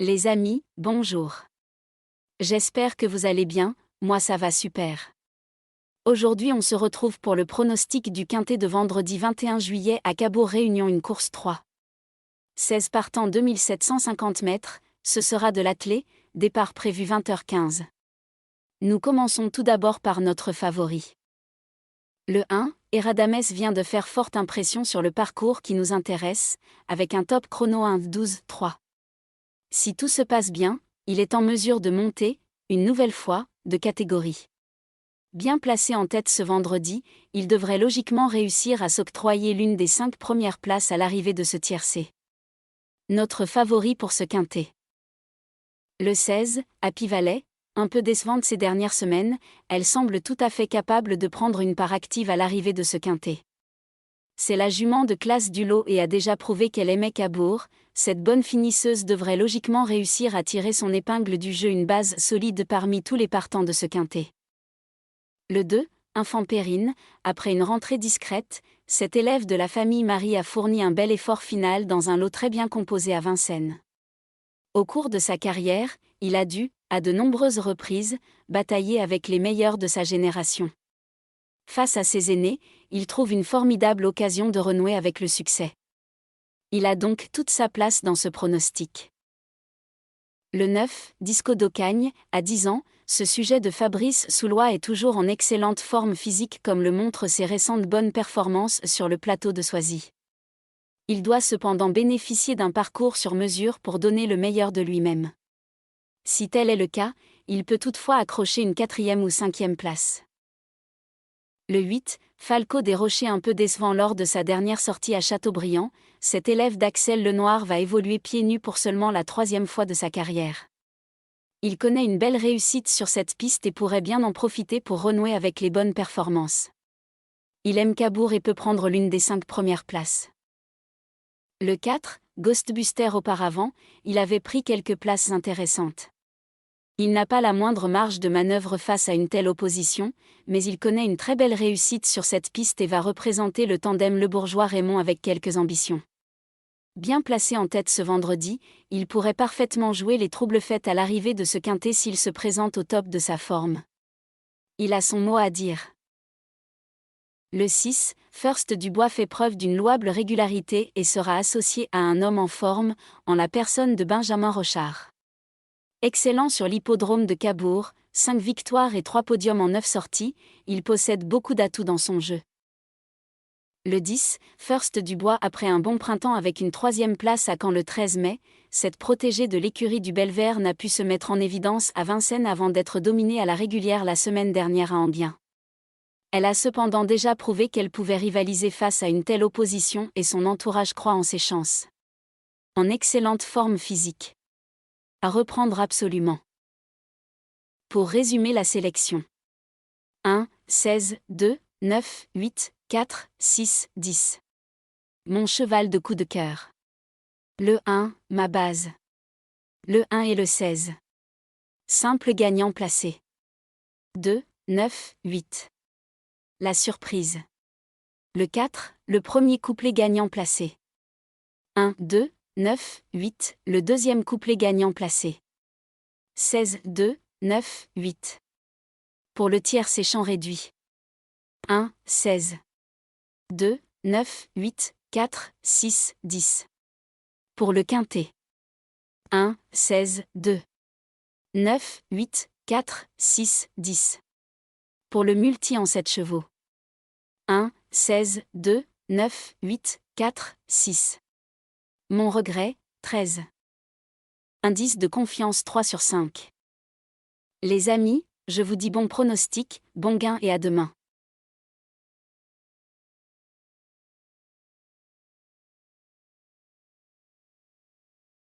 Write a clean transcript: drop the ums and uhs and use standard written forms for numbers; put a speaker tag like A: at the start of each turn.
A: Les amis, bonjour. J'espère que vous allez bien, moi ça va super. Aujourd'hui on se retrouve pour le pronostic du quintet de vendredi 21 juillet à Cabourg Réunion, une course 3. 16 partants 2750 mètres, ce sera de l'attelé, départ prévu 20h15. Nous commençons tout d'abord par notre favori. Le 1, Eradames vient de faire forte impression sur le parcours qui nous intéresse, avec un top chrono 1:12:3. Si tout se passe bien, il est en mesure de monter, une nouvelle fois, de catégorie. Bien placé en tête ce vendredi, il devrait logiquement réussir à s'octroyer l'une des 5 premières places à l'arrivée de ce tiercé. Notre favori pour ce quintet. Le 16, Happy Valley, un peu décevante ces dernières semaines, elle semble tout à fait capable de prendre une part active à l'arrivée de ce quintet. C'est la jument de classe du lot et a déjà prouvé qu'elle aimait Cabourg. Cette bonne finisseuse devrait logiquement réussir à tirer son épingle du jeu, une base solide parmi tous les partants de ce quintet. Le 2, Enfant Périne, après une rentrée discrète, cet élève de la famille Marie a fourni un bel effort final dans un lot très bien composé à Vincennes. Au cours de sa carrière, il a dû, à de nombreuses reprises, batailler avec les meilleurs de sa génération. Face à ses aînés, il trouve une formidable occasion de renouer avec le succès. Il a donc toute sa place dans ce pronostic. Le 9, Disco d'Ocagne, à 10 ans, ce sujet de Fabrice Soulois est toujours en excellente forme physique comme le montrent ses récentes bonnes performances sur le plateau de Soisy. Il doit cependant bénéficier d'un parcours sur mesure pour donner le meilleur de lui-même. Si tel est le cas, il peut toutefois accrocher une 4e ou 5e place. Le 8, Falco des Rochers, un peu décevant lors de sa dernière sortie à Châteaubriand, cet élève d'Axel Lenoir va évoluer pieds nus pour seulement la 3e fois de sa carrière. Il connaît une belle réussite sur cette piste et pourrait bien en profiter pour renouer avec les bonnes performances. Il aime Cabourg et peut prendre l'une des 5 premières places. Le 4, Ghostbuster, auparavant, il avait pris quelques places intéressantes. Il n'a pas la moindre marge de manœuvre face à une telle opposition, mais il connaît une très belle réussite sur cette piste et va représenter le tandem Le Bourgeois-Raymond avec quelques ambitions. Bien placé en tête ce vendredi, il pourrait parfaitement jouer les troubles faits à l'arrivée de ce quintet s'il se présente au top de sa forme. Il a son mot à dire. Le 6, First Dubois fait preuve d'une louable régularité et sera associé à un homme en forme, en la personne de Benjamin Rochard. Excellent sur l'hippodrome de Cabourg, 5 victoires et 3 podiums en 9 sorties, il possède beaucoup d'atouts dans son jeu. Le 10, First Dubois, après un bon printemps avec une 3e place à Caen le 13 mai, cette protégée de l'écurie du Belvert n'a pu se mettre en évidence à Vincennes avant d'être dominée à la régulière la semaine dernière à Enghien. Elle a cependant déjà prouvé qu'elle pouvait rivaliser face à une telle opposition et son entourage croit en ses chances. En excellente forme physique. À reprendre absolument. Pour résumer la sélection. 1, 16, 2, 9, 8, 4, 6, 10. Mon cheval de coup de cœur. Le 1, ma base. Le 1 et le 16. Simple gagnant placé. 2, 9, 8. La surprise. Le 4, le premier couplet gagnant placé. 1, 2, 9, 8, le deuxième couplet gagnant placé. 16, 2, 9, 8. Pour le tiercé champ réduit. 1, 16. 2, 9, 8, 4, 6, 10. Pour le quintet. 1, 16, 2. 9, 8, 4, 6, 10. Pour le multi en 7 chevaux. 1, 16, 2, 9, 8, 4, 6. Mon regret, 13. Indice de confiance 3 sur 5. Les amis, je vous dis bon pronostic, bon gain et à demain.